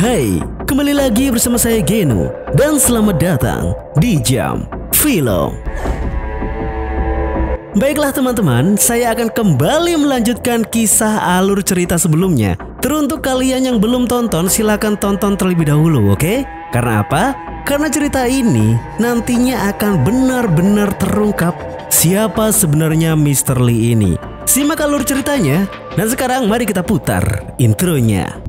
Hai, kembali lagi bersama saya Genu dan selamat datang di Jam Film. Baiklah teman-teman, saya akan kembali melanjutkan kisah alur cerita sebelumnya. Teruntuk kalian yang belum tonton, silakan tonton terlebih dahulu, oke? Karena apa? Karena cerita ini nantinya akan benar-benar terungkap siapa sebenarnya Mr. Lee ini. Simak alur ceritanya, dan sekarang mari kita putar intronya.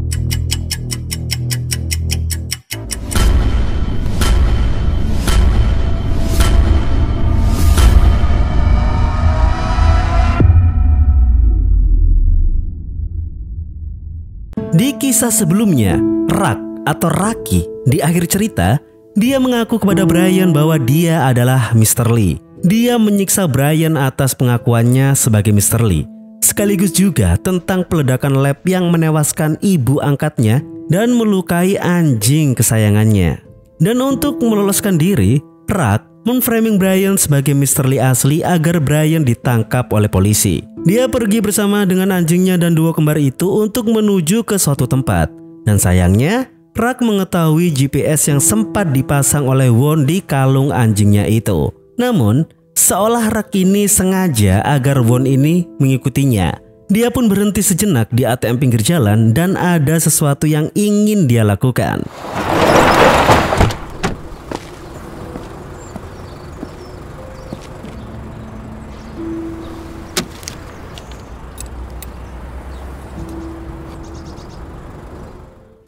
Di kisah sebelumnya, Rak atau Raki di akhir cerita, dia mengaku kepada Brian bahwa dia adalah Mr. Lee. Dia menyiksa Brian atas pengakuannya sebagai Mr. Lee, sekaligus juga tentang peledakan lab yang menewaskan ibu angkatnya dan melukai anjing kesayangannya. Dan untuk meloloskan diri, Rak memframing Brian sebagai Mr. Lee asli agar Brian ditangkap oleh polisi. Dia pergi bersama dengan anjingnya dan dua kembar itu untuk menuju ke suatu tempat. Dan sayangnya, Rak mengetahui GPS yang sempat dipasang oleh Won di kalung anjingnya itu. Namun, seolah Rak ini sengaja agar Won ini mengikutinya. Dia pun berhenti sejenak di ATM pinggir jalan dan ada sesuatu yang ingin dia lakukan.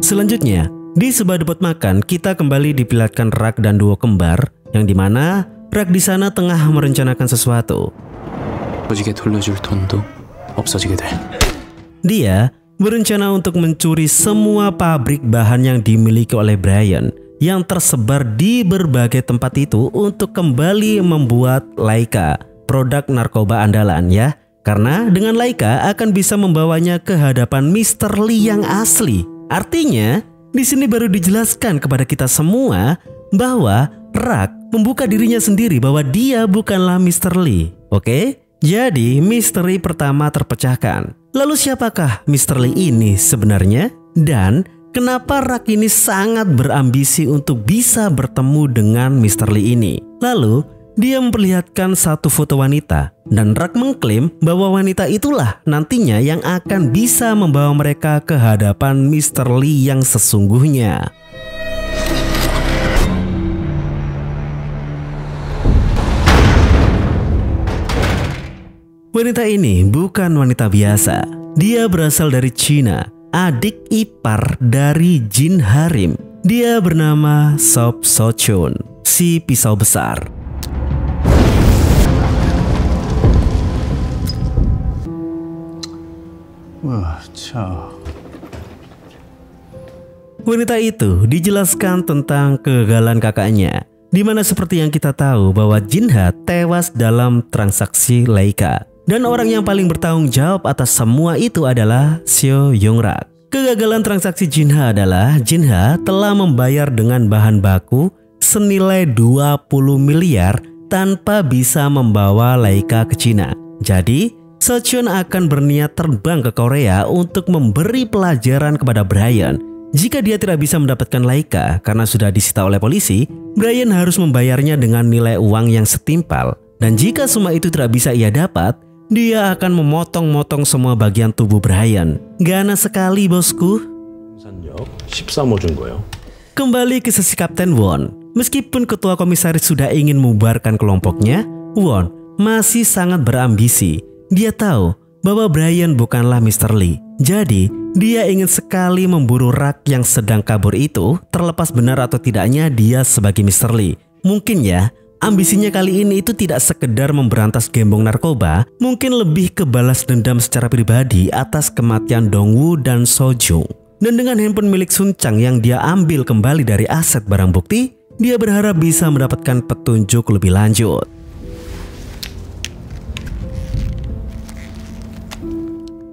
Selanjutnya, di sebuah depot makan, kita kembali diperlihatkan Rak dan duo kembar, yang dimana Rak di sana tengah merencanakan sesuatu. Dia berencana untuk mencuri semua pabrik bahan yang dimiliki oleh Brian yang tersebar di berbagai tempat itu untuk kembali membuat Laika, produk narkoba andalan ya. Karena dengan Laika akan bisa membawanya ke hadapan Mr. Lee yang asli. Artinya, di sini baru dijelaskan kepada kita semua bahwa Rak membuka dirinya sendiri bahwa dia bukanlah Mr. Lee. Oke? Jadi, misteri pertama terpecahkan. Lalu siapakah Mr. Lee ini sebenarnya? Dan kenapa Rak ini sangat berambisi untuk bisa bertemu dengan Mr. Lee ini? Lalu, dia memperlihatkan satu foto wanita dan Rak mengklaim bahwa wanita itulah nantinya yang akan bisa membawa mereka ke hadapan Mr. Lee yang sesungguhnya. Wanita ini bukan wanita biasa. Dia berasal dari Cina, adik ipar dari Jin Harim. Dia bernama Sop Sochun, si pisau besar. Wanita itu dijelaskan tentang kegagalan kakaknya, di mana seperti yang kita tahu bahwa Jinha tewas dalam transaksi Laika. Dan orang yang paling bertanggung jawab atas semua itu adalah Seo Yong-rak. Kegagalan transaksi Jinha adalah Jinha telah membayar dengan bahan baku senilai 20 miliar tanpa bisa membawa Laika ke Cina. Jadi, Sochun akan berniat terbang ke Korea untuk memberi pelajaran kepada Brian. Jika dia tidak bisa mendapatkan Laika karena sudah disita oleh polisi, Brian harus membayarnya dengan nilai uang yang setimpal. Dan jika semua itu tidak bisa ia dapat, dia akan memotong-motong semua bagian tubuh Brian. Ganas sekali bosku. Kembali ke sisi Kapten Won. Meskipun ketua komisaris sudah ingin membubarkan kelompoknya, Won masih sangat berambisi. Dia tahu bahwa Brian bukanlah Mr. Lee. Jadi, dia ingin sekali memburu Rak yang sedang kabur itu, terlepas benar atau tidaknya dia sebagai Mr. Lee. Mungkin ya, ambisinya kali ini itu tidak sekedar memberantas gembong narkoba, mungkin lebih ke balas dendam secara pribadi atas kematian Dongwoo dan Sojung. Dan dengan handphone milik Sun Chang yang dia ambil kembali dari aset barang bukti, dia berharap bisa mendapatkan petunjuk lebih lanjut.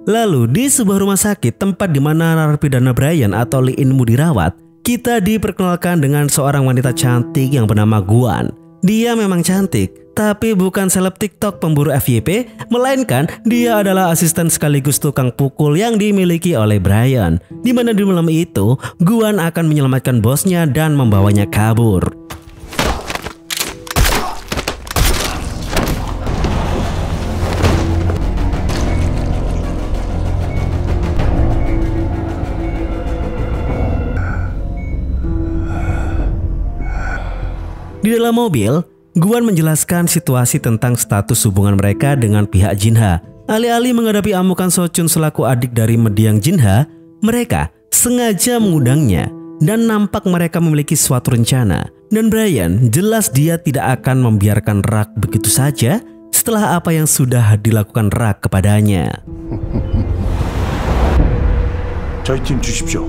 Lalu di sebuah rumah sakit tempat di mana narapidana Brian atau Lee In-moo dirawat, kita diperkenalkan dengan seorang wanita cantik yang bernama Guan. Dia memang cantik, Tapi bukan seleb TikTok pemburu FYP, melainkan dia adalah asisten sekaligus tukang pukul yang dimiliki oleh Brian. Di mana di malam itu, Guan akan menyelamatkan bosnya dan membawanya kabur. Di dalam mobil, Guan menjelaskan situasi tentang status hubungan mereka dengan pihak Jinha. Alih-alih menghadapi amukan Sochun selaku adik dari mendiang Jinha, mereka sengaja mengundangnya dan nampak mereka memiliki suatu rencana. Dan Brian jelas dia tidak akan membiarkan Rak begitu saja setelah apa yang sudah dilakukan Rak kepadanya. 저희 팀 주십시오.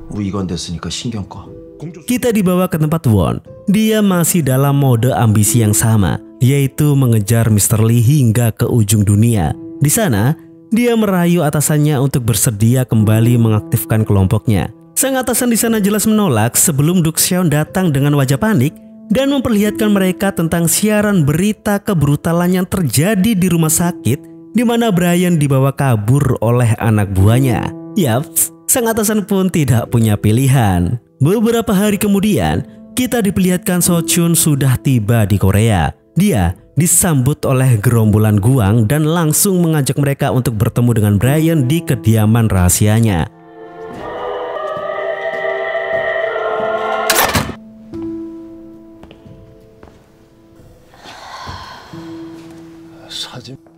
우리 이건 됐으니까 신경 꺼. Kita dibawa ke tempat Won. Dia masih dalam mode ambisi yang sama, yaitu mengejar Mr. Lee hingga ke ujung dunia. Di sana, dia merayu atasannya untuk bersedia kembali mengaktifkan kelompoknya. Sang atasan di sana jelas menolak sebelum Duk Xion datang dengan wajah panik dan memperlihatkan mereka tentang siaran berita kebrutalan yang terjadi di rumah sakit di mana Brian dibawa kabur oleh anak buahnya. Yaps, sang atasan pun tidak punya pilihan. Beberapa hari kemudian, kita diperlihatkan Sochun sudah tiba di Korea. Dia disambut oleh gerombolan Guang dan langsung mengajak mereka untuk bertemu dengan Brian di kediaman rahasianya.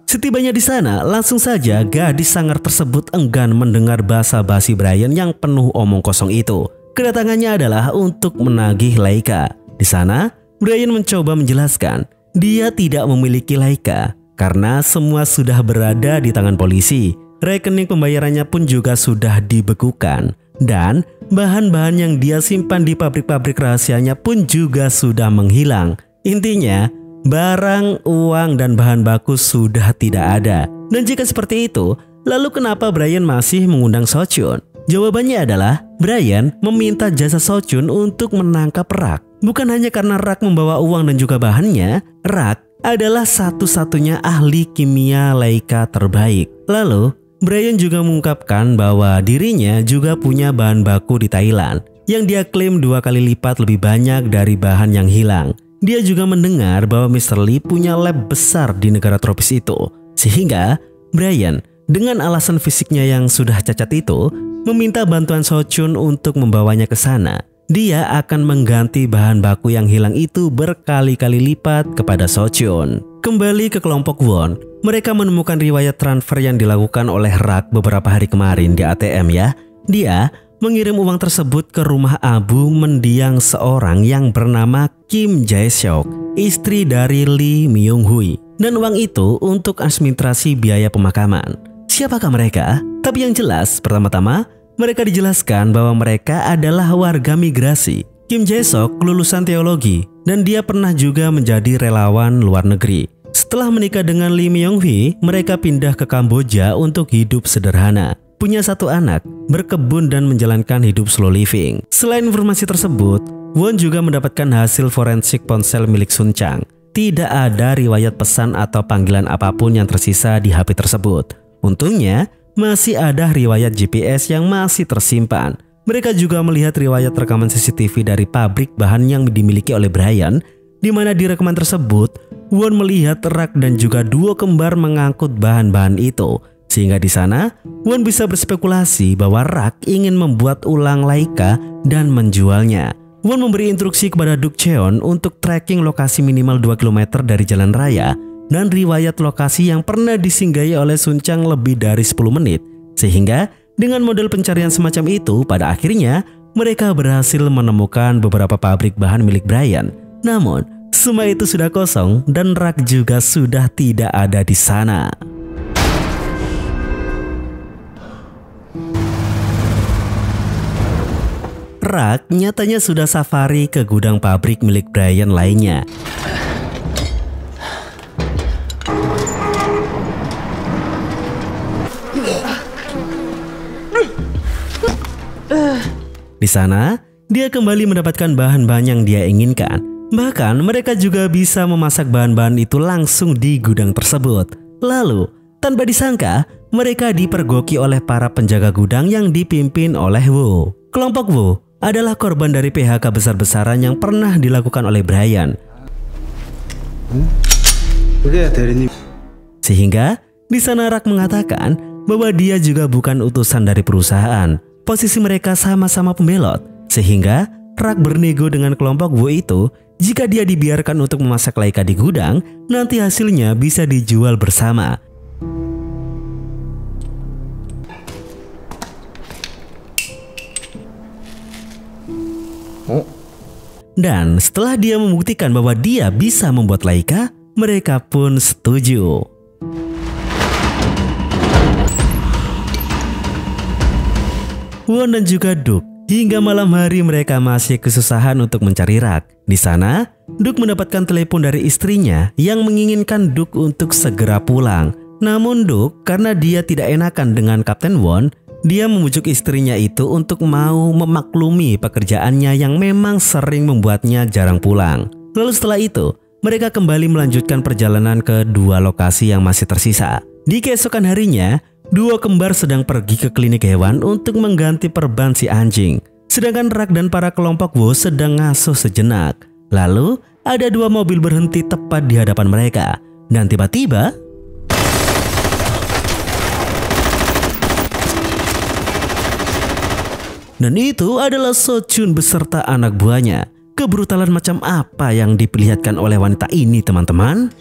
Setibanya di sana, langsung saja gadis sangar tersebut enggan mendengar basa-basi Brian yang penuh omong kosong itu. Kedatangannya adalah untuk menagih Laika. Di sana, Brian mencoba menjelaskan dia tidak memiliki Laika karena semua sudah berada di tangan polisi. Rekening pembayarannya pun juga sudah dibekukan dan bahan-bahan yang dia simpan di pabrik-pabrik rahasianya pun juga sudah menghilang. Intinya, barang, uang, dan bahan baku sudah tidak ada. Dan jika seperti itu, lalu kenapa Brian masih mengundang Sochun? Jawabannya adalah Brian meminta jasa Sochun untuk menangkap Rak. Bukan hanya karena Rak membawa uang dan juga bahannya, Rak adalah satu-satunya ahli kimia Laika terbaik. Lalu, Brian juga mengungkapkan bahwa dirinya juga punya bahan baku di Thailand yang dia klaim 2 kali lipat lebih banyak dari bahan yang hilang. Dia juga mendengar bahwa Mr. Lee punya lab besar di negara tropis itu. Sehingga Brian dengan alasan fisiknya yang sudah cacat itu meminta bantuan Sochun untuk membawanya ke sana. Dia akan mengganti bahan baku yang hilang itu berkali-kali lipat kepada Sochun. Kembali ke kelompok Won, mereka menemukan riwayat transfer yang dilakukan oleh Rak beberapa hari kemarin di ATM ya. Dia mengirim uang tersebut ke rumah Abu mendiang seorang yang bernama Kim Jae-seok, istri dari Lee Myung-hui. Dan uang itu untuk administrasi biaya pemakaman. Siapakah mereka? Tapi yang jelas, pertama-tama mereka dijelaskan bahwa mereka adalah warga migrasi. Kim Jae-seok lulusan teologi dan dia pernah juga menjadi relawan luar negeri. Setelah menikah dengan Lee Myung-hui, mereka pindah ke Kamboja untuk hidup sederhana. Punya 1 anak, berkebun dan menjalankan hidup slow living. Selain informasi tersebut, Won juga mendapatkan hasil forensik ponsel milik Sun Chang. Tidak ada riwayat pesan atau panggilan apapun yang tersisa di HP tersebut. Untungnya, masih ada riwayat GPS yang masih tersimpan. Mereka juga melihat riwayat rekaman CCTV dari pabrik bahan yang dimiliki oleh Brian, di mana di rekaman tersebut, Won melihat Rak dan juga duo kembar mengangkut bahan-bahan itu. Sehingga di sana, Won bisa berspekulasi bahwa Rak ingin membuat ulang Laika dan menjualnya. Won memberi instruksi kepada Duk Cheon untuk tracking lokasi minimal 2 km dari jalan raya dan riwayat lokasi yang pernah disinggahi oleh Sun Chang lebih dari 10 menit. Sehingga dengan model pencarian semacam itu, pada akhirnya mereka berhasil menemukan beberapa pabrik bahan milik Brian. Namun, semua itu sudah kosong dan Rak juga sudah tidak ada di sana. Rak nyatanya sudah safari ke gudang pabrik milik Brian lainnya. Di sana, dia kembali mendapatkan bahan-bahan yang dia inginkan. Bahkan mereka juga bisa memasak bahan-bahan itu langsung di gudang tersebut. Lalu, tanpa disangka, mereka dipergoki oleh para penjaga gudang yang dipimpin oleh Wu. Kelompok Wu adalah korban dari PHK besar-besaran yang pernah dilakukan oleh Brian. Sehingga di sana Rak mengatakan bahwa dia juga bukan utusan dari perusahaan. Posisi mereka sama-sama pembelot. Sehingga Rak bernego dengan kelompok Wu itu, jika dia dibiarkan untuk memasak Laika di gudang, nanti hasilnya bisa dijual bersama. Dan setelah dia membuktikan bahwa dia bisa membuat Laika, mereka pun setuju. Won dan juga Duk, hingga malam hari mereka masih kesusahan untuk mencari Rak. Di sana, Duk mendapatkan telepon dari istrinya yang menginginkan Duk untuk segera pulang. Namun Duk, karena dia tidak enakan dengan Kapten Won, dia membujuk istrinya itu untuk mau memaklumi pekerjaannya yang memang sering membuatnya jarang pulang. Lalu setelah itu, mereka kembali melanjutkan perjalanan ke dua lokasi yang masih tersisa. Di keesokan harinya, duo kembar sedang pergi ke klinik hewan untuk mengganti perban si anjing. Sedangkan Rak dan para kelompok Wu sedang ngasuh sejenak. Lalu, ada dua mobil berhenti tepat di hadapan mereka. Dan tiba-tiba, dan itu adalah So-chun beserta anak buahnya. Kebrutalan macam apa yang diperlihatkan oleh wanita ini, teman-teman?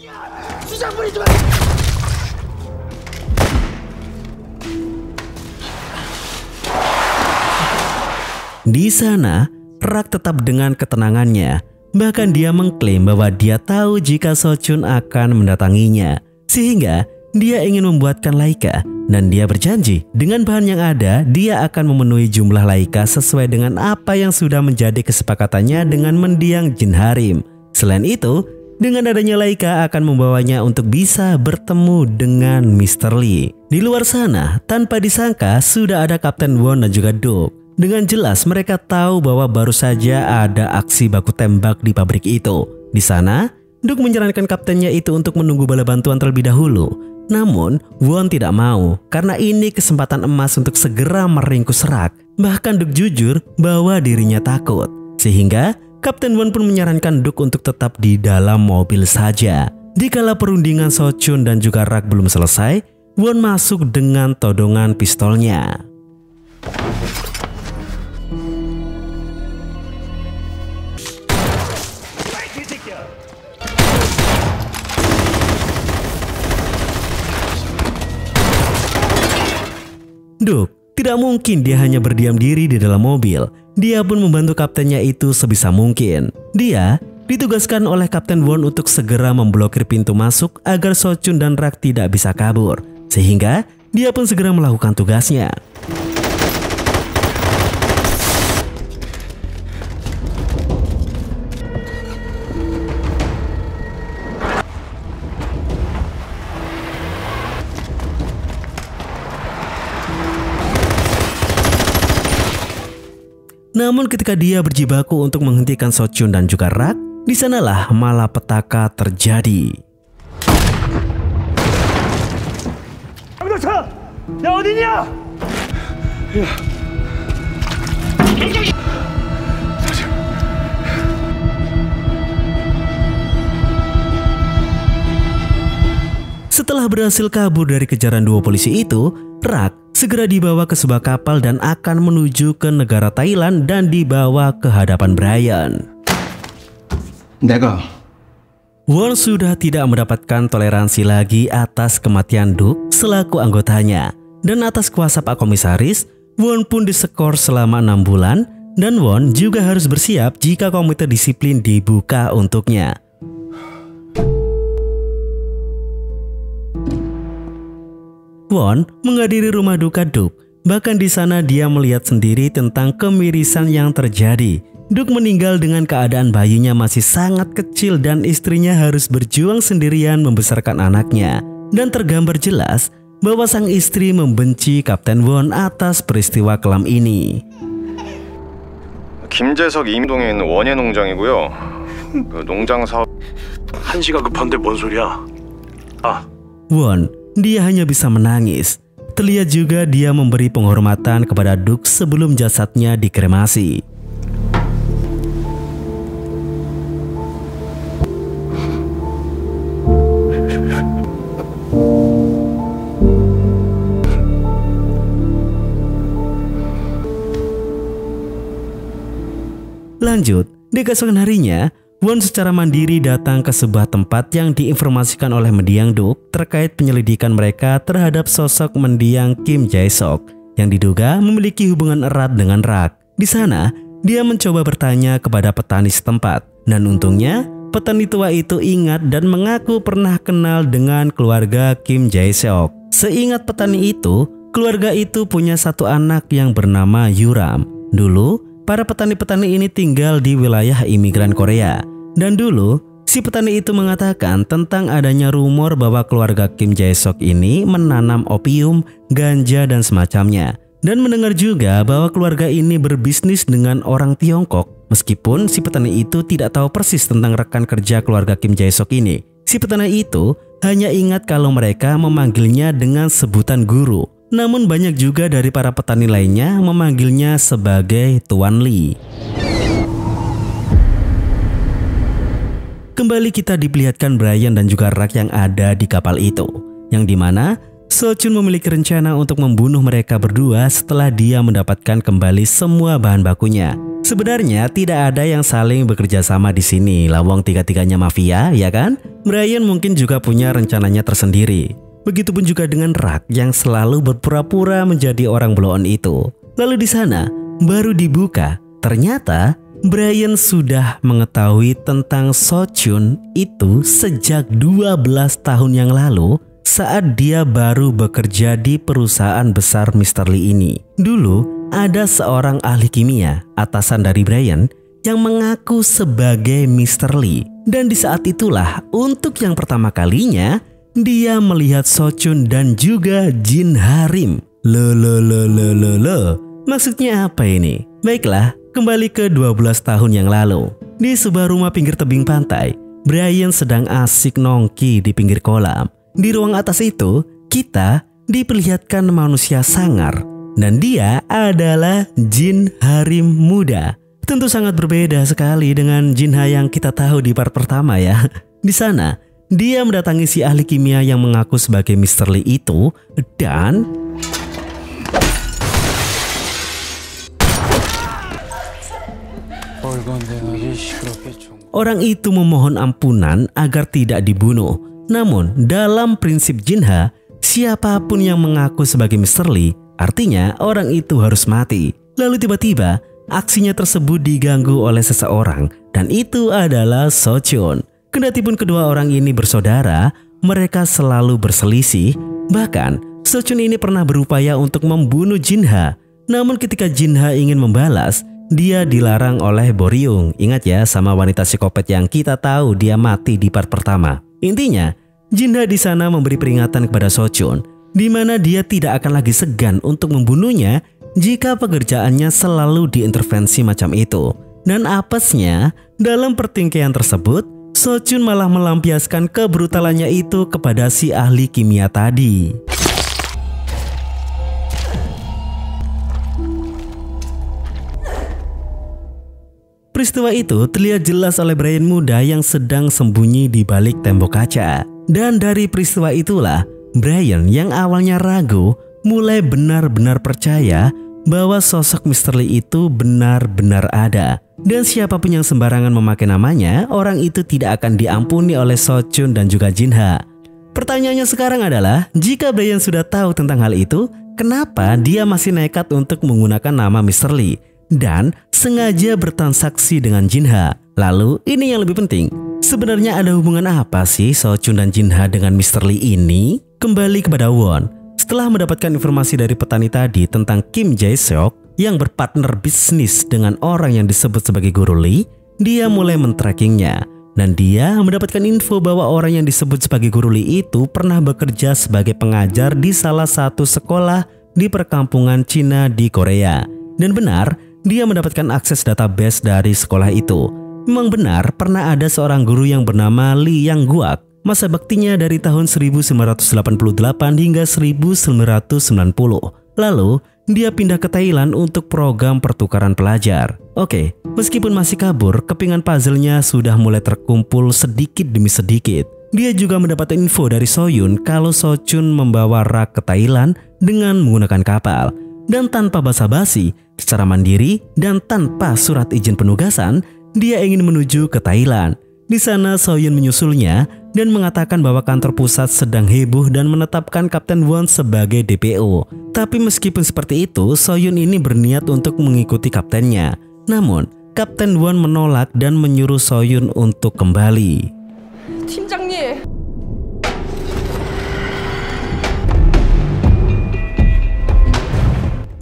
Di sana, Rak tetap dengan ketenangannya. Bahkan dia mengklaim bahwa dia tahu jika So-chun akan mendatanginya. Sehingga dia ingin membuatkan Laika. Dan dia berjanji dengan bahan yang ada, dia akan memenuhi jumlah Laika sesuai dengan apa yang sudah menjadi kesepakatannya dengan mendiang Jin Harim. Selain itu, dengan adanya Laika akan membawanya untuk bisa bertemu dengan Mr. Lee. Di luar sana, tanpa disangka sudah ada Kapten Won dan juga Duk. Dengan jelas mereka tahu bahwa baru saja ada aksi baku tembak di pabrik itu. Di sana, Duk menyarankan kaptennya itu untuk menunggu bala bantuan terlebih dahulu. Namun, Won tidak mau karena ini kesempatan emas untuk segera meringkus Rak. Bahkan Duk jujur bahwa dirinya takut. Sehingga, Kapten Won pun menyarankan Duk untuk tetap di dalam mobil saja. Dikala perundingan So-chun dan juga Rak belum selesai, Won masuk dengan todongan pistolnya. Duk, tidak mungkin dia hanya berdiam diri di dalam mobil. Dia pun membantu kaptennya itu sebisa mungkin. Dia ditugaskan oleh Kapten Won untuk segera memblokir pintu masuk agar So-chun dan Rak tidak bisa kabur. Sehingga dia pun segera melakukan tugasnya. Namun ketika dia berjibaku untuk menghentikan So-chun dan juga Rak, di sanalah malapetaka terjadi. Setelah berhasil kabur dari kejaran dua polisi itu, Rak segera dibawa ke sebuah kapal dan akan menuju ke negara Thailand dan dibawa ke hadapan Brian. Won sudah tidak mendapatkan toleransi lagi atas kematian Duk selaku anggotanya. Dan atas kuasa Pak Komisaris, Won pun disekor selama 6 bulan dan Won juga harus bersiap jika komite disiplin dibuka untuknya. Won menghadiri rumah duka Duk. Bahkan di sana dia melihat sendiri tentang kemirisan yang terjadi. Duk meninggal dengan keadaan bayinya masih sangat kecil dan istrinya harus berjuang sendirian membesarkan anaknya. Dan tergambar jelas bahwa sang istri membenci Kapten Won atas peristiwa kelam ini. 김재석 임동에 있는 원예 농장이고요. 농장 사업 한시가 급한데 뭔 소리야? Won, dia hanya bisa menangis. Terlihat juga dia memberi penghormatan kepada Duk sebelum jasadnya dikremasi. Lanjut, di keesokan harinya, Won secara mandiri datang ke sebuah tempat yang diinformasikan oleh mendiang Duk terkait penyelidikan mereka terhadap sosok mendiang Kim Jae-sok yang diduga memiliki hubungan erat dengan Rak. Di sana, dia mencoba bertanya kepada petani setempat, dan untungnya petani tua itu ingat dan mengaku pernah kenal dengan keluarga Kim Jae-sok. Seingat petani itu, keluarga itu punya satu anak yang bernama Yuram. Dulu, para petani-petani ini tinggal di wilayah imigran Korea. Dan dulu, si petani itu mengatakan tentang adanya rumor bahwa keluarga Kim Jae-sok ini menanam opium, ganja, dan semacamnya. Dan mendengar juga bahwa keluarga ini berbisnis dengan orang Tiongkok. Meskipun si petani itu tidak tahu persis tentang rekan kerja keluarga Kim Jae-sok ini. Si petani itu hanya ingat kalau mereka memanggilnya dengan sebutan guru. Namun banyak juga dari para petani lainnya memanggilnya sebagai Tuan Lee. Kembali kita diperlihatkan Brian dan juga Rak yang ada di kapal itu, yang dimana So-chun memiliki rencana untuk membunuh mereka berdua setelah dia mendapatkan kembali semua bahan bakunya. Sebenarnya tidak ada yang saling bekerja sama di sini, lawang tiga-tiganya mafia, ya kan? Brian mungkin juga punya rencananya tersendiri. Begitupun juga dengan Rak yang selalu berpura-pura menjadi orang blow on itu. Lalu di sana baru dibuka, ternyata Brian sudah mengetahui tentang So-chun itu sejak 12 tahun yang lalu saat dia baru bekerja di perusahaan besar Mr. Lee ini. Dulu ada seorang ahli kimia, atasan dari Brian, yang mengaku sebagai Mr. Lee. Dan di saat itulah untuk yang pertama kalinya dia melihat So-chun dan juga Jin Harim. Maksudnya apa ini? Baiklah, kembali ke 12 tahun yang lalu. Di sebuah rumah pinggir tebing pantai, Brian sedang asik nongki di pinggir kolam. Di ruang atas itu, kita diperlihatkan manusia sangar. Dan dia adalah Jin Harim muda. Tentu sangat berbeda sekali dengan Jin Ha yang kita tahu di part pertama ya. Di sana, dia mendatangi si ahli kimia yang mengaku sebagai Mr. Lee itu dan orang itu memohon ampunan agar tidak dibunuh. Namun dalam prinsip Jin Ha, siapapun yang mengaku sebagai Mr. Lee, artinya orang itu harus mati. Lalu tiba-tiba aksinya tersebut diganggu oleh seseorang, dan itu adalah So-chun. Kendatipun kedua orang ini bersaudara, mereka selalu berselisih. Bahkan So-chun ini pernah berupaya untuk membunuh Jin Ha. Namun ketika Jin Ha ingin membalas, dia dilarang oleh Boryung. Ingat ya, sama wanita psikopat yang kita tahu dia mati di part pertama. Intinya, Jin Ha di sana memberi peringatan kepada So-chun, di mana dia tidak akan lagi segan untuk membunuhnya jika pekerjaannya selalu diintervensi macam itu. Dan apesnya, dalam pertingkaian tersebut, So-chun malah melampiaskan kebrutalannya itu kepada si ahli kimia tadi. Peristiwa itu terlihat jelas oleh Brian muda yang sedang sembunyi di balik tembok kaca. Dan dari peristiwa itulah, Brian yang awalnya ragu mulai benar-benar percaya bahwa sosok Mr. Lee itu benar-benar ada. Dan siapapun yang sembarangan memakai namanya, orang itu tidak akan diampuni oleh So-chun dan juga Jin Ha. Pertanyaannya sekarang adalah, jika Brian sudah tahu tentang hal itu, kenapa dia masih nekat untuk menggunakan nama Mr. Lee dan sengaja bertransaksi dengan Jin Ha? Lalu ini yang lebih penting, sebenarnya ada hubungan apa sih So-chun dan Jin Ha dengan Mr. Lee ini? Kembali kepada Won. Setelah mendapatkan informasi dari petani tadi tentang Kim Jae-sok yang berpartner bisnis dengan orang yang disebut sebagai Guru Lee, dia mulai men-trackingnya. Dan dia mendapatkan info bahwa orang yang disebut sebagai Guru Lee itu pernah bekerja sebagai pengajar di salah satu sekolah di perkampungan Cina di Korea. Dan benar, dia mendapatkan akses database dari sekolah itu. Memang benar pernah ada seorang guru yang bernama Lee Yang Guak. Masa baktinya dari tahun 1988 hingga 1990. Lalu, dia pindah ke Thailand untuk program pertukaran pelajar. Oke, meskipun masih kabur, kepingan puzzle-nya sudah mulai terkumpul sedikit demi sedikit. Dia juga mendapat info dari Soyun kalau Sochun membawa Rak ke Thailand dengan menggunakan kapal. Dan tanpa basa-basi, secara mandiri dan tanpa surat izin penugasan, dia ingin menuju ke Thailand. Di sana Soyun menyusulnya dan mengatakan bahwa kantor pusat sedang heboh dan menetapkan Kapten Won sebagai DPO. Tapi meskipun seperti itu, Soyun ini berniat untuk mengikuti kaptennya. Namun, Kapten Won menolak dan menyuruh Soyun untuk kembali. 팀장님.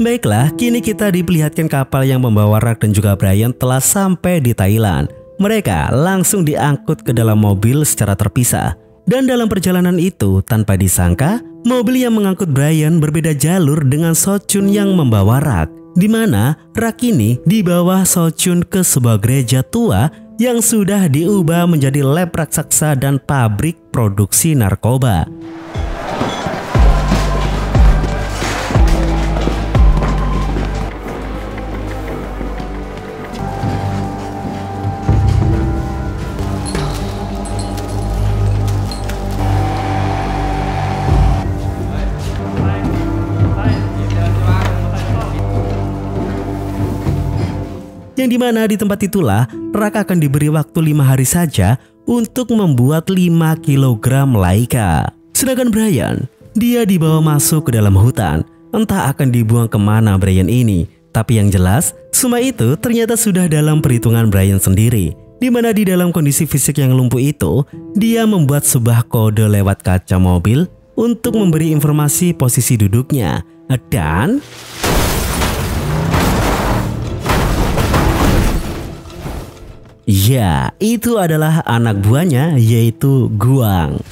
Baiklah, kini kita diperlihatkan kapal yang membawa Rak dan juga Brian telah sampai di Thailand. Mereka langsung diangkut ke dalam mobil secara terpisah. Dan dalam perjalanan itu, tanpa disangka, mobil yang mengangkut Brian berbeda jalur dengan Sochun yang membawa Rak. Di mana Rak ini dibawa Sochun ke sebuah gereja tua yang sudah diubah menjadi lab raksasa dan pabrik produksi narkoba. Yang dimana di tempat itulah Rak akan diberi waktu 5 hari saja untuk membuat 5 kg Laika. Sedangkan Brian, dia dibawa masuk ke dalam hutan. Entah akan dibuang kemana Brian ini. Tapi yang jelas, semua itu ternyata sudah dalam perhitungan Brian sendiri. Dimana di dalam kondisi fisik yang lumpuh itu, dia membuat sebuah kode lewat kaca mobil untuk memberi informasi posisi duduknya. Dan ya, itu adalah anak buahnya, yaitu Guang.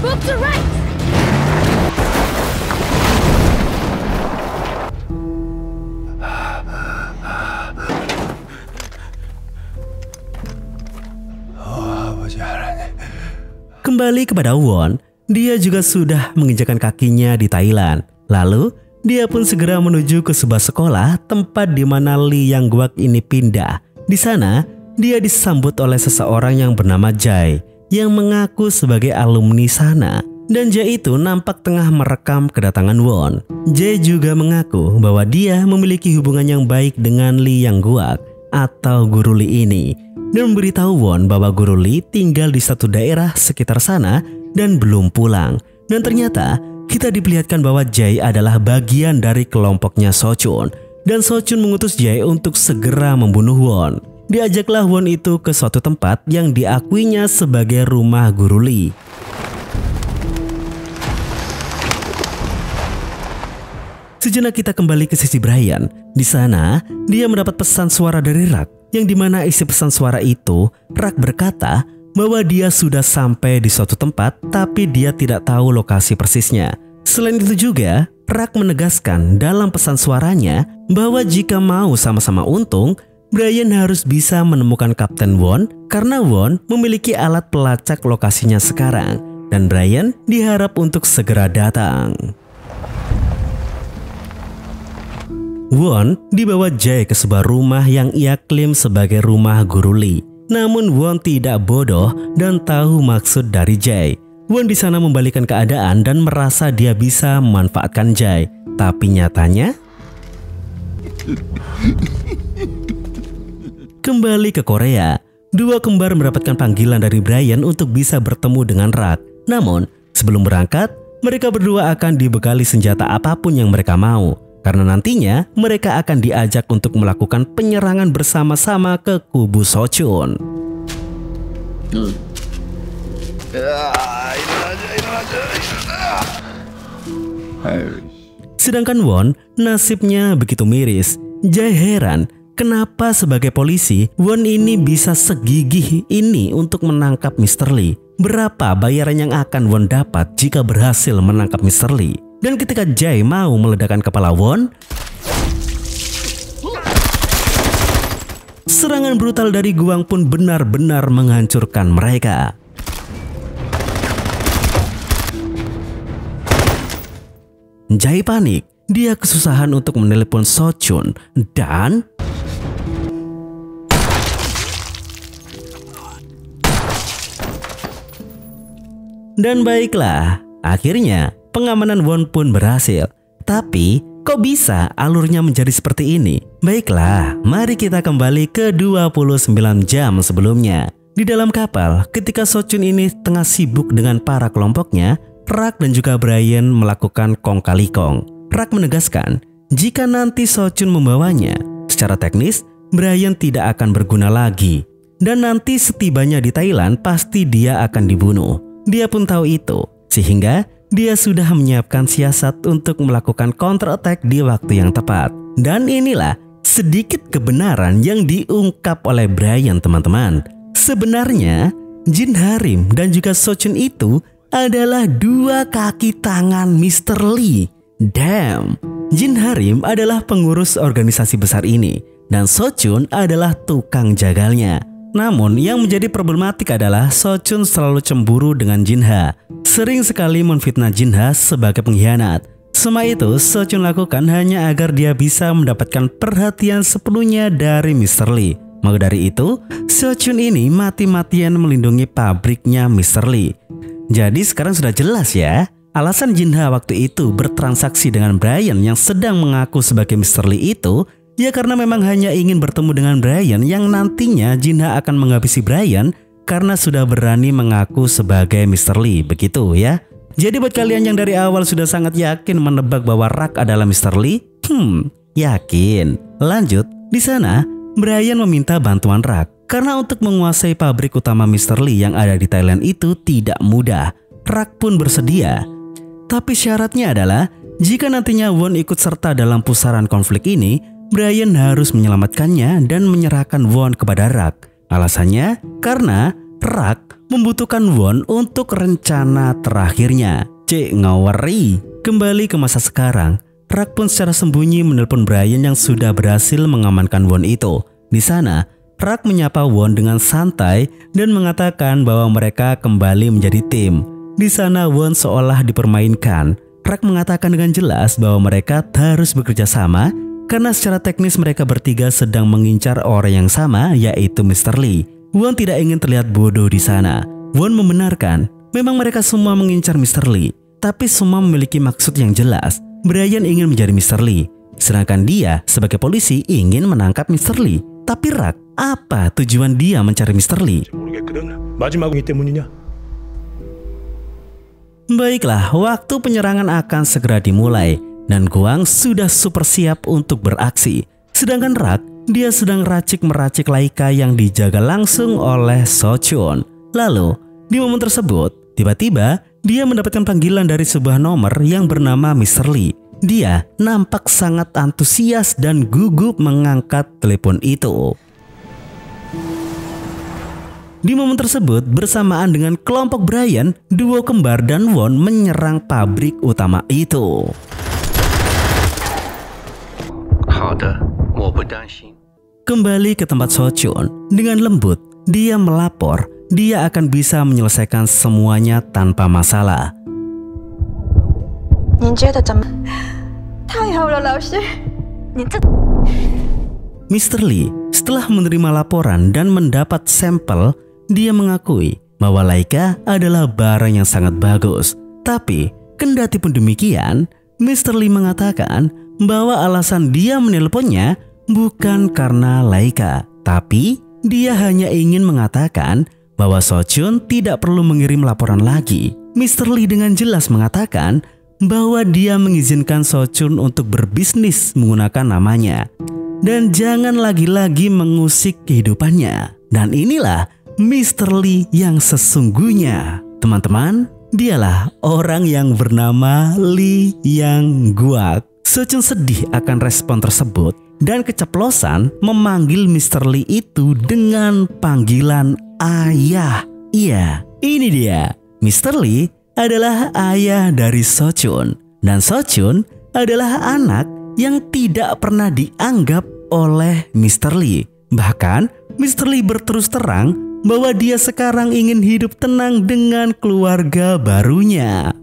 Move to right. Kembali kepada Won, dia juga sudah menginjakan kakinya di Thailand. Lalu, dia pun segera menuju ke sebuah sekolah tempat di mana Lee Yang Guak ini pindah. Di sana, dia disambut oleh seseorang yang bernama Jae, yang mengaku sebagai alumni sana. Dan Jae itu nampak tengah merekam kedatangan Won. Jae juga mengaku bahwa dia memiliki hubungan yang baik dengan Lee Yang Guak atau Guru Lee ini. Dan memberitahu Won bahwa Guru Lee tinggal di satu daerah sekitar sana dan belum pulang. Dan ternyata kita diperlihatkan bahwa Jae adalah bagian dari kelompoknya Sochun. Dan Sochun mengutus Jae untuk segera membunuh Won. Diajaklah Won itu ke suatu tempat yang diakuinya sebagai rumah Guru Lee. Sejenak kita kembali ke sisi Brian. Di sana, dia mendapat pesan suara dari Rak. Yang dimana isi pesan suara itu, Rak berkata bahwa dia sudah sampai di suatu tempat tapi dia tidak tahu lokasi persisnya. Selain itu juga, Rak menegaskan dalam pesan suaranya bahwa jika mau sama-sama untung, Brian harus bisa menemukan Kapten Won karena Won memiliki alat pelacak lokasinya sekarang. Dan Brian diharap untuk segera datang. Won dibawa Jae ke sebuah rumah yang ia klaim sebagai rumah Guru Lee. Namun Won tidak bodoh dan tahu maksud dari Jae. Won di sana membalikan keadaan dan merasa dia bisa memanfaatkan Jae. Tapi nyatanya, kembali ke Korea, dua kembar mendapatkan panggilan dari Brian untuk bisa bertemu dengan Rak. Namun sebelum berangkat, mereka berdua akan dibekali senjata apapun yang mereka mau. Karena nantinya mereka akan diajak untuk melakukan penyerangan bersama-sama ke kubu Sochun. 아유, Sedangkan Won nasibnya begitu miris. Jae heran kenapa sebagai polisi Won ini bisa segigih ini untuk menangkap Mr. Lee. Berapa bayaran yang akan Won dapat jika berhasil menangkap Mr. Lee? Dan ketika Jae mau meledakkan kepala Won, serangan brutal dari Guang pun benar-benar menghancurkan mereka. Jae panik. Dia kesusahan untuk menelepon Sochun dan baiklah, akhirnya pengamanan Won pun berhasil. Tapi kok bisa alurnya menjadi seperti ini? Baiklah, mari kita kembali ke 29 jam sebelumnya. Di dalam kapal, ketika Sochun ini tengah sibuk dengan para kelompoknya, Rak dan juga Brian melakukan kong kali kong. Rak menegaskan, jika nanti Sochun membawanya, secara teknis Brian tidak akan berguna lagi. Dan nanti setibanya di Thailand pasti dia akan dibunuh. Dia pun tahu itu, sehingga dia sudah menyiapkan siasat untuk melakukan counter attack di waktu yang tepat. Dan inilah sedikit kebenaran yang diungkap oleh Brian, teman-teman. Sebenarnya Jin Harim dan juga Sochun itu adalah dua kaki tangan Mr. Lee. Damn, Jin Harim adalah pengurus organisasi besar ini dan Sochun adalah tukang jagalnya. Namun yang menjadi problematik adalah Sochun selalu cemburu dengan Jinha. Sering sekali menfitnah Jinha sebagai pengkhianat. Semua itu Sochun lakukan hanya agar dia bisa mendapatkan perhatian sepenuhnya dari Mr. Lee. Maka dari itu, Sochun ini mati-matian melindungi pabriknya Mr. Lee. Jadi sekarang sudah jelas ya, alasan Jinha waktu itu bertransaksi dengan Brian yang sedang mengaku sebagai Mr. Lee itu, ya karena memang hanya ingin bertemu dengan Brian yang nantinya Jinha akan menghabisi Brian karena sudah berani mengaku sebagai Mr. Lee, begitu ya. Jadi buat kalian yang dari awal sudah sangat yakin menebak bahwa Rak adalah Mr. Lee, yakin. Lanjut, di sana Brian meminta bantuan Rak karena untuk menguasai pabrik utama Mr. Lee yang ada di Thailand itu tidak mudah. Rak pun bersedia. Tapi syaratnya adalah jika nantinya Won ikut serta dalam pusaran konflik ini, Brian harus menyelamatkannya dan menyerahkan Won kepada Rak. Alasannya karena Rak membutuhkan Won untuk rencana terakhirnya. Cek ngawari. Kembali ke masa sekarang, Rak pun secara sembunyi menelpon Brian yang sudah berhasil mengamankan Won itu. Di sana, Rak menyapa Won dengan santai dan mengatakan bahwa mereka kembali menjadi tim. Di sana Won seolah dipermainkan. Rak mengatakan dengan jelas bahwa mereka harus bekerja sama karena secara teknis mereka bertiga sedang mengincar orang yang sama, yaitu Mr. Lee. Won tidak ingin terlihat bodoh di sana. Won membenarkan memang mereka semua mengincar Mr. Lee, tapi semua memiliki maksud yang jelas. Brian ingin menjadi Mr. Lee, sedangkan dia sebagai polisi ingin menangkap Mr. Lee. Tapi Rak, apa tujuan dia mencari Mr. Lee? 마지막이기 때문이냐? Baiklah, waktu penyerangan akan segera dimulai dan Guang sudah super siap untuk beraksi. Sedangkan Rak, dia sedang racik-meracik Laika yang dijaga langsung oleh Sochun. Lalu, di momen tersebut, tiba-tiba dia mendapatkan panggilan dari sebuah nomor yang bernama Mr. Lee. Dia nampak sangat antusias dan gugup mengangkat telepon itu. Di momen tersebut, bersamaan dengan kelompok Brian, duo kembar dan Won menyerang pabrik utama itu. Kembali ke tempat Sochun, dengan lembut, dia melapor dia akan bisa menyelesaikan semuanya tanpa masalah. Mr. Lee setelah menerima laporan dan mendapat sampel, dia mengakui bahwa Laika adalah barang yang sangat bagus. Tapi, kendati pun demikian, Mr. Lee mengatakan bahwa alasan dia menelponnya bukan karena Laika. Tapi, dia hanya ingin mengatakan bahwa Sochun tidak perlu mengirim laporan lagi. Mr. Lee dengan jelas mengatakan bahwa dia mengizinkan Sochun untuk berbisnis menggunakan namanya. Dan jangan lagi-lagi mengusik kehidupannya. Dan inilah Mr. Lee yang sesungguhnya. Teman-teman, Dialah orang yang bernama Lee Yang Guak. Sochun sedih akan respon tersebut dan keceplosan memanggil Mr. Lee itu dengan panggilan ayah. Iya, ini dia. Mr. Lee adalah ayah dari Sochun, dan Sochun adalah anak yang tidak pernah dianggap oleh Mr. Lee. Bahkan Mr. Lee berterus terang bahwa dia sekarang ingin hidup tenang dengan keluarga barunya.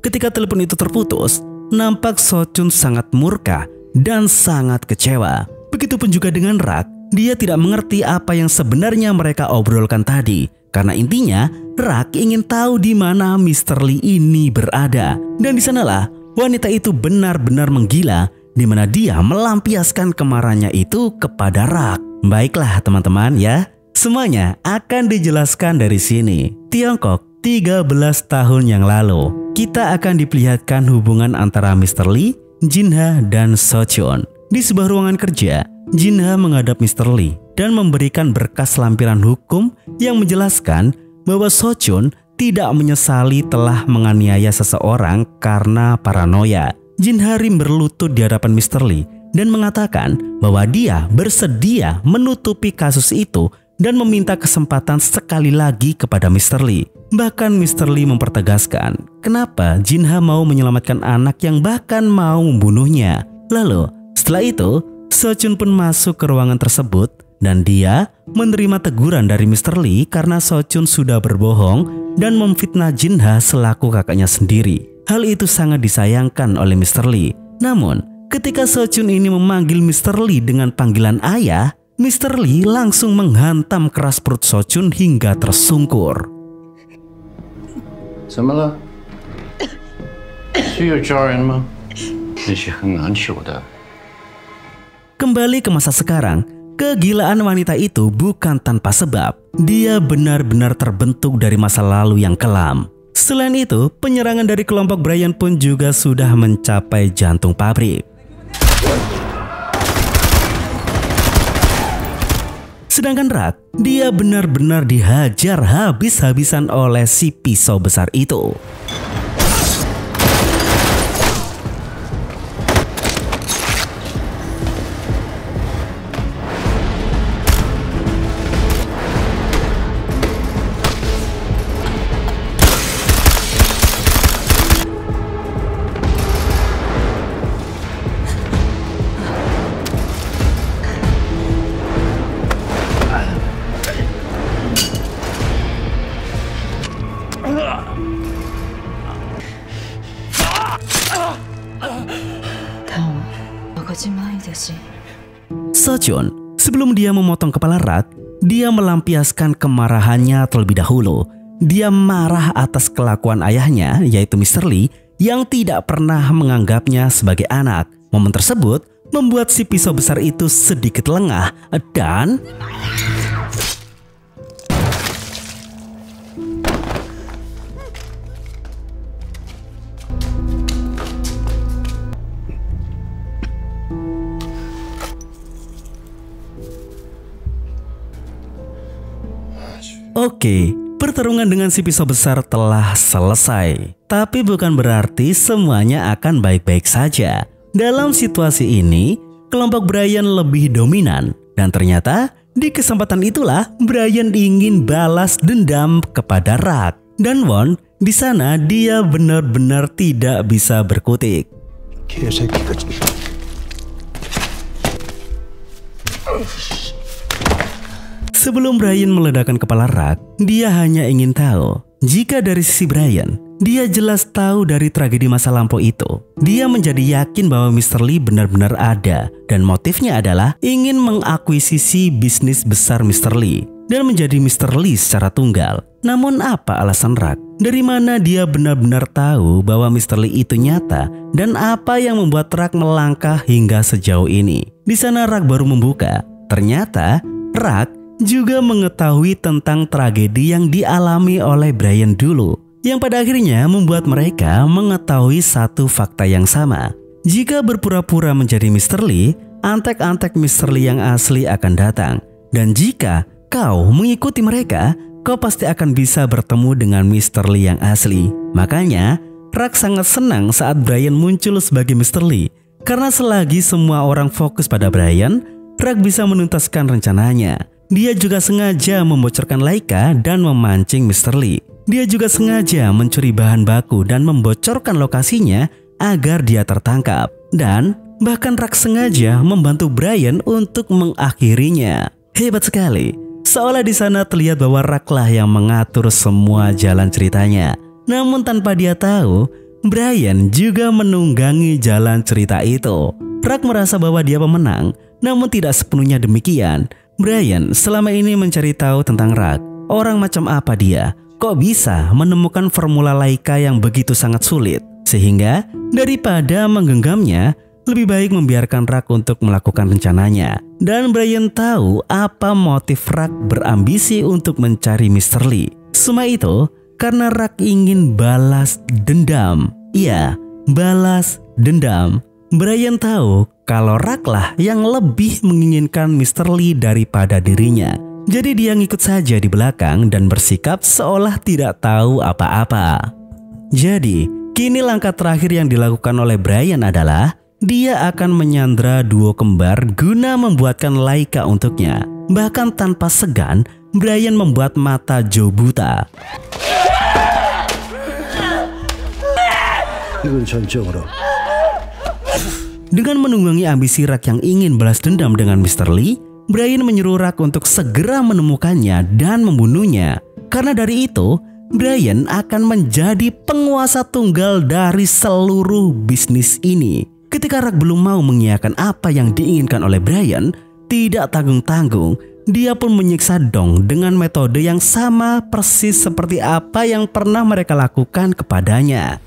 Ketika telepon itu terputus, nampak Sochun sangat murka dan sangat kecewa. Begitupun juga dengan Rak. Dia tidak mengerti apa yang sebenarnya mereka obrolkan tadi. Karena intinya, Rak ingin tahu di mana Mr. Lee ini berada. Dan di sanalah wanita itu benar-benar menggila, di mana dia melampiaskan kemarahannya itu kepada Rak. Baiklah teman-teman ya, semuanya akan dijelaskan dari sini. Tiongkok 13 tahun yang lalu, kita akan diperlihatkan hubungan antara Mr. Lee, Jinha, dan Sochun. Di sebuah ruangan kerja, Jinha menghadap Mr. Lee dan memberikan berkas lampiran hukum yang menjelaskan bahwa Sochun tidak menyesali telah menganiaya seseorang karena paranoia. Jinha Rim berlutut di hadapan Mr. Lee dan mengatakan bahwa dia bersedia menutupi kasus itu dan meminta kesempatan sekali lagi kepada Mr. Lee. Bahkan Mr. Lee mempertegaskan kenapa Jinha mau menyelamatkan anak yang bahkan mau membunuhnya. Lalu setelah itu Sochun pun masuk ke ruangan tersebut dan dia menerima teguran dari Mr. Lee karena Sochun sudah berbohong dan memfitnah Jinha selaku kakaknya sendiri. Hal itu sangat disayangkan oleh Mr. Lee. Namun ketika Sochun ini memanggil Mr. Lee dengan panggilan ayah, Mr. Lee langsung menghantam keras perut Sochun hingga tersungkur. 怎么了？需要家人吗？那些很难受的。 Kembali ke masa sekarang, kegilaan wanita itu bukan tanpa sebab. Dia benar-benar terbentuk dari masa lalu yang kelam. Selain itu, penyerangan dari kelompok Brian pun juga sudah mencapai jantung pabrik. Sedangkan Rak, dia benar-benar dihajar habis-habisan oleh si pisau besar itu. Sochun, sebelum dia memotong kepala Rak, dia melampiaskan kemarahannya terlebih dahulu. Dia marah atas kelakuan ayahnya, yaitu Mr. Lee, yang tidak pernah menganggapnya sebagai anak. Momen tersebut membuat si pisau besar itu sedikit lengah dan... Oke, pertarungan dengan si pisau besar telah selesai. Tapi bukan berarti semuanya akan baik-baik saja. Dalam situasi ini, kelompok Brian lebih dominan. Dan ternyata, di kesempatan itulah Brian ingin balas dendam kepada Rak. Dan Won, di sana dia benar-benar tidak bisa berkutik. Sebelum Brian meledakkan kepala Rak, dia hanya ingin tahu, jika dari sisi Brian, dia jelas tahu dari tragedi masa lampau itu. Dia menjadi yakin bahwa Mr. Lee benar-benar ada, dan motifnya adalah ingin mengakuisisi bisnis besar Mr. Lee, dan menjadi Mr. Lee secara tunggal. Namun apa alasan Rak? Dari mana dia benar-benar tahu bahwa Mr. Lee itu nyata, dan apa yang membuat Rak melangkah hingga sejauh ini? Di sana Rak baru membuka. Ternyata, Rak juga mengetahui tentang tragedi yang dialami oleh Brian dulu, yang pada akhirnya membuat mereka mengetahui satu fakta yang sama. Jika berpura-pura menjadi Mr. Lee, antek-antek Mr. Lee yang asli akan datang. Dan jika kau mengikuti mereka, kau pasti akan bisa bertemu dengan Mr. Lee yang asli. Makanya, Rak sangat senang saat Brian muncul sebagai Mr. Lee. Karena selagi semua orang fokus pada Brian, Rak bisa menuntaskan rencananya. Dia juga sengaja membocorkan Laika dan memancing Mr. Lee. Dia juga sengaja mencuri bahan baku dan membocorkan lokasinya agar dia tertangkap. Dan bahkan Rak sengaja membantu Brian untuk mengakhirinya. Hebat sekali. Seolah di sana terlihat bahwa Rak lah yang mengatur semua jalan ceritanya. Namun tanpa dia tahu, Brian juga menunggangi jalan cerita itu. Rak merasa bahwa dia pemenang, namun tidak sepenuhnya demikian. Brian selama ini mencari tahu tentang Rak. Orang macam apa dia? Kok bisa menemukan formula Laika yang begitu sangat sulit? Sehingga daripada menggenggamnya, lebih baik membiarkan Rak untuk melakukan rencananya. Dan Brian tahu apa motif Rak berambisi untuk mencari Mr. Lee. Semua itu karena Rak ingin balas dendam. Iya, balas dendam. Brian tahu kalau Rak lah yang lebih menginginkan Mr. Lee daripada dirinya. Jadi dia ngikut saja di belakang dan bersikap seolah tidak tahu apa-apa. Jadi, kini langkah terakhir yang dilakukan oleh Brian adalah dia akan menyandra duo kembar guna membuatkan Laika untuknya. Bahkan tanpa segan, Brian membuat mata Joe buta. Dengan menunggangi ambisi Rak yang ingin balas dendam dengan Mr. Lee, Brian menyuruh Rak untuk segera menemukannya dan membunuhnya. Karena dari itu, Brian akan menjadi penguasa tunggal dari seluruh bisnis ini. Ketika Rak belum mau mengiyakan apa yang diinginkan oleh Brian, tidak tanggung-tanggung, dia pun menyiksa Dong dengan metode yang sama persis seperti apa yang pernah mereka lakukan kepadanya.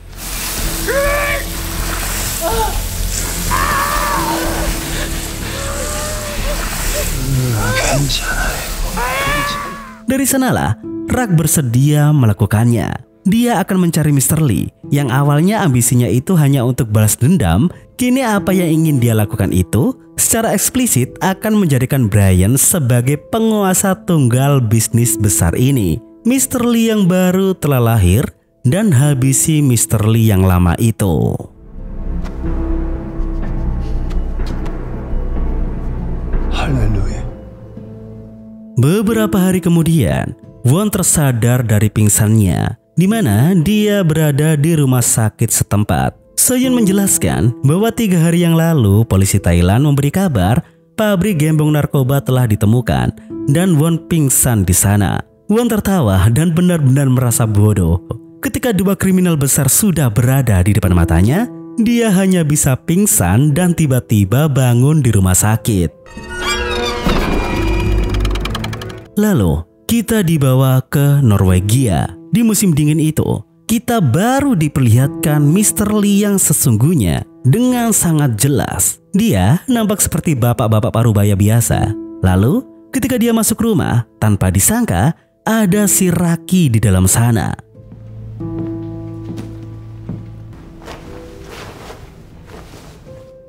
Dari sanalah, Rak bersedia melakukannya. Dia akan mencari Mr. Lee yang awalnya ambisinya itu hanya untuk balas dendam. Kini apa yang ingin dia lakukan itu secara eksplisit akan menjadikan Brian sebagai penguasa tunggal bisnis besar ini. Mr. Lee yang baru telah lahir dan habisi Mr. Lee yang lama itu. Beberapa hari kemudian, Won tersadar dari pingsannya, di mana dia berada di rumah sakit setempat. Soyun menjelaskan bahwa 3 hari yang lalu polisi Thailand memberi kabar pabrik gembong narkoba telah ditemukan dan Won pingsan di sana. Won tertawa dan benar-benar merasa bodoh. Ketika 2 kriminal besar sudah berada di depan matanya, dia hanya bisa pingsan dan tiba-tiba bangun di rumah sakit. Lalu, kita dibawa ke Norwegia. Di musim dingin itu, kita baru diperlihatkan Mr. Lee yang sesungguhnya dengan sangat jelas. Dia nampak seperti bapak-bapak parubaya biasa. Lalu, ketika dia masuk rumah, tanpa disangka, ada si Raki di dalam sana.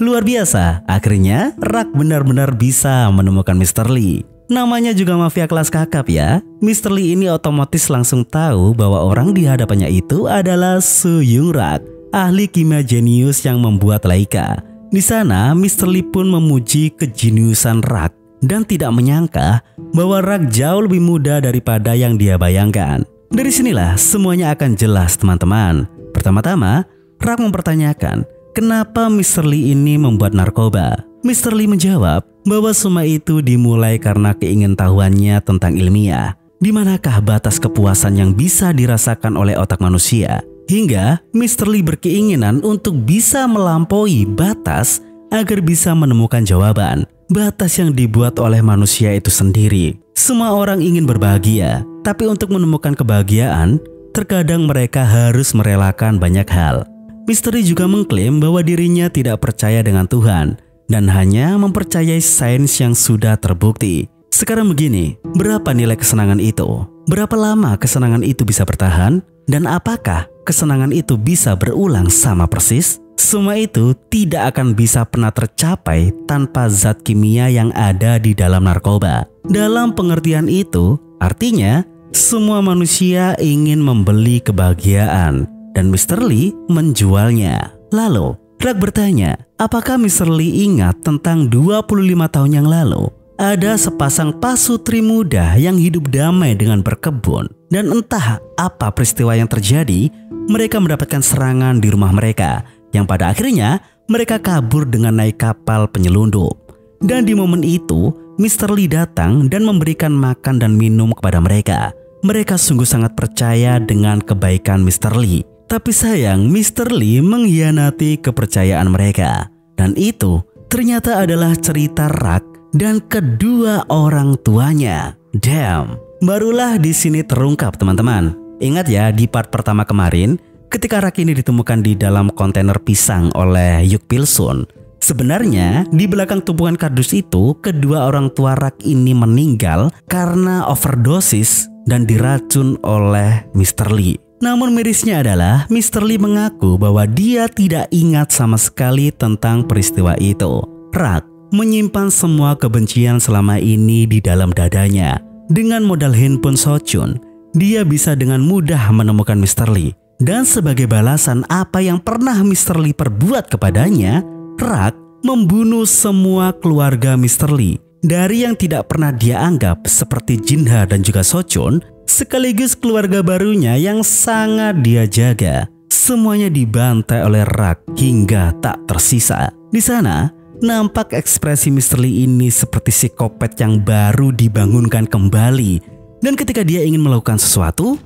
Luar biasa, akhirnya Rak benar-benar bisa menemukan Mr. Lee. Namanya juga mafia kelas kakap ya. Mr. Lee ini otomatis langsung tahu bahwa orang di hadapannya itu adalah Soo-young Rak, ahli kimia jenius yang membuat Laika. Di sana, Mr. Lee pun memuji kejeniusan Rak dan tidak menyangka bahwa Rak jauh lebih muda daripada yang dia bayangkan. Dari sinilah semuanya akan jelas teman-teman. Pertama-tama, Rak mempertanyakan kenapa Mr. Lee ini membuat narkoba. Mr. Lee menjawab bahwa semua itu dimulai karena keingintahuannya tentang ilmiah. Di manakah batas kepuasan yang bisa dirasakan oleh otak manusia? Hingga Mr. Lee berkeinginan untuk bisa melampaui batas agar bisa menemukan jawaban. Batas yang dibuat oleh manusia itu sendiri. Semua orang ingin berbahagia, tapi untuk menemukan kebahagiaan, terkadang mereka harus merelakan banyak hal. Mr. Lee juga mengklaim bahwa dirinya tidak percaya dengan Tuhan dan hanya mempercayai sains yang sudah terbukti. Sekarang begini, berapa nilai kesenangan itu? Berapa lama kesenangan itu bisa bertahan? Dan apakah kesenangan itu bisa berulang sama persis? Semua itu tidak akan bisa pernah tercapai tanpa zat kimia yang ada di dalam narkoba. Dalam pengertian itu, artinya Semua manusia ingin membeli kebahagiaan dan Mr. Lee menjualnya. Lalu, Rak bertanya, apakah Mr. Lee ingat tentang 25 tahun yang lalu? Ada sepasang pasutri muda yang hidup damai dengan berkebun. Dan entah apa peristiwa yang terjadi, mereka mendapatkan serangan di rumah mereka. Yang pada akhirnya, mereka kabur dengan naik kapal penyelundup. Dan di momen itu, Mr. Lee datang dan memberikan makan dan minum kepada mereka. Mereka sungguh sangat percaya dengan kebaikan Mr. Lee. Tapi sayang, Mr. Lee mengkhianati kepercayaan mereka. Dan itu ternyata adalah cerita Rak dan kedua orang tuanya. Damn. Barulah di sini terungkap teman-teman. Ingat ya di part pertama kemarin, ketika Rak ini ditemukan di dalam kontainer pisang oleh Yuk Pil-sun. Sebenarnya di belakang tumpukan kardus itu, kedua orang tua Rak ini meninggal karena overdosis dan diracun oleh Mr. Lee. Namun mirisnya adalah Mr. Lee mengaku bahwa dia tidak ingat sama sekali tentang peristiwa itu. Rak menyimpan semua kebencian selama ini di dalam dadanya. Dengan modal handphone Sochun, dia bisa dengan mudah menemukan Mr. Lee. Dan sebagai balasan apa yang pernah Mr. Lee perbuat kepadanya, Rak membunuh semua keluarga Mr. Lee. Dari yang tidak pernah dia anggap seperti Jinha dan juga Sochun, sekaligus keluarga barunya yang sangat dia jaga. Semuanya dibantai oleh Rak hingga tak tersisa. Di sana, nampak ekspresi Mr. Lee ini seperti psikopat yang baru dibangunkan kembali. Dan ketika dia ingin melakukan sesuatu,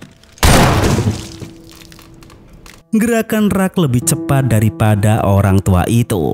gerakan Rak lebih cepat daripada orang tua itu.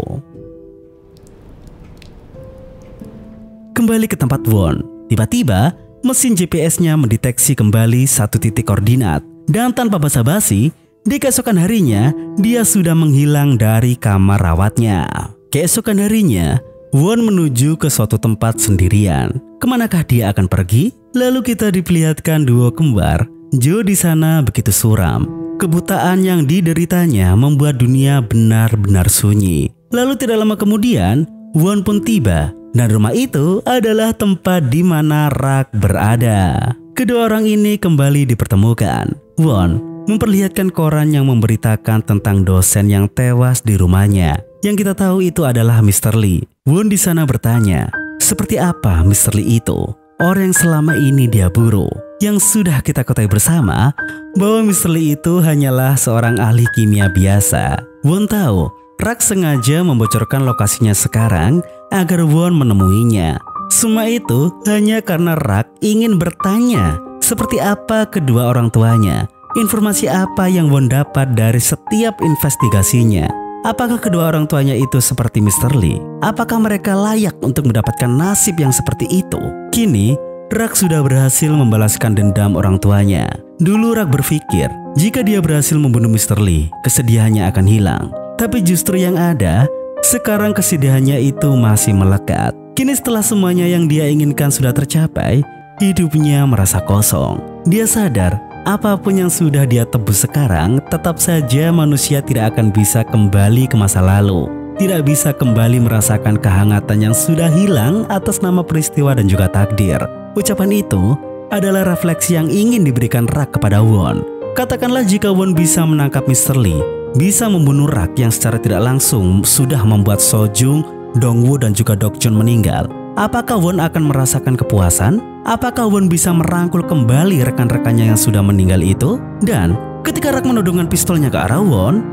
Kembali ke tempat Won, tiba-tiba mesin GPS-nya mendeteksi kembali satu titik koordinat. Dan tanpa basa-basi, di keesokan harinya dia sudah menghilang dari kamar rawatnya. Keesokan harinya, Won menuju ke suatu tempat sendirian. Kemanakah dia akan pergi? Lalu kita diperlihatkan duo kembar. Jo di sana begitu suram. Kebutaan yang dideritanya membuat dunia benar-benar sunyi. Lalu tidak lama kemudian, Won pun tiba. Dan rumah itu adalah tempat di mana Rak berada. Kedua orang ini kembali dipertemukan. Won memperlihatkan koran yang memberitakan tentang dosen yang tewas di rumahnya. Yang kita tahu itu adalah Mr. Lee. Won di sana bertanya, seperti apa Mr. Lee itu? Orang yang selama ini dia buru. Yang sudah kita ketahui bersama bahwa Mr. Lee itu hanyalah seorang ahli kimia biasa. Won tahu Rak sengaja membocorkan lokasinya sekarang agar Won menemuinya. Semua itu hanya karena Rak ingin bertanya seperti apa kedua orang tuanya. Informasi apa yang Won dapat dari setiap investigasinya. Apakah kedua orang tuanya itu seperti Mr. Lee? Apakah mereka layak untuk mendapatkan nasib yang seperti itu? Kini Rak sudah berhasil membalaskan dendam orang tuanya. Dulu Rak berpikir jika dia berhasil membunuh Mr. Lee, kesedihannya akan hilang. Tapi justru yang ada, sekarang kesedihannya itu masih melekat. Kini setelah semuanya yang dia inginkan sudah tercapai, hidupnya merasa kosong. Dia sadar, apapun yang sudah dia tebus sekarang, tetap saja manusia tidak akan bisa kembali ke masa lalu. Tidak bisa kembali merasakan kehangatan yang sudah hilang atas nama peristiwa dan juga takdir. Ucapan itu adalah refleksi yang ingin diberikan Rak kepada Won. Katakanlah jika Won bisa menangkap Mr. Lee, bisa membunuh Rak yang secara tidak langsung sudah membuat Sojung, Dongwoo dan juga Dokjun meninggal. Apakah Won akan merasakan kepuasan? Apakah Won bisa merangkul kembali rekan-rekannya yang sudah meninggal itu? Dan ketika Rak menodongkan pistolnya ke arah Won,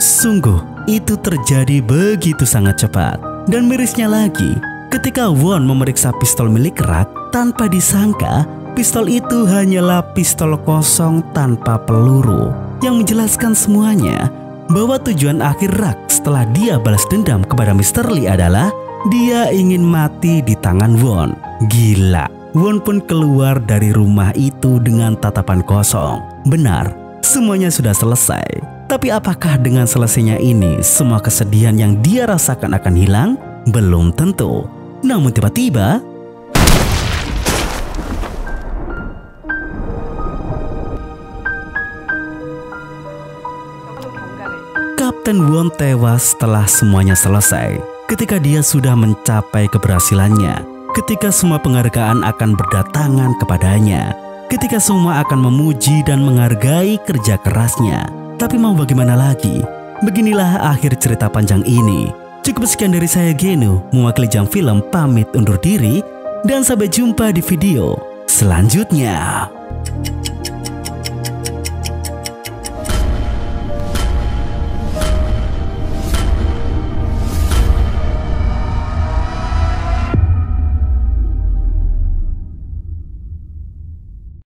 sungguh itu terjadi begitu sangat cepat. Dan mirisnya lagi, ketika Won memeriksa pistol milik Rak, tanpa disangka pistol itu hanyalah pistol kosong tanpa peluru. Yang menjelaskan semuanya bahwa tujuan akhir Rak setelah dia balas dendam kepada Mr. Lee adalah dia ingin mati di tangan Won. Gila, Won pun keluar dari rumah itu dengan tatapan kosong. Benar, semuanya sudah selesai. Tapi apakah dengan selesainya ini semua kesedihan yang dia rasakan akan hilang? Belum tentu. Namun tiba-tiba Kapten Won tewas setelah semuanya selesai. Ketika dia sudah mencapai keberhasilannya, ketika semua penghargaan akan berdatangan kepadanya, ketika semua akan memuji dan menghargai kerja kerasnya. Tapi mau bagaimana lagi? Beginilah akhir cerita panjang ini. Cukup sekian dari saya, Genu, mewakili Jam Film, pamit undur diri dan sampai jumpa di video selanjutnya.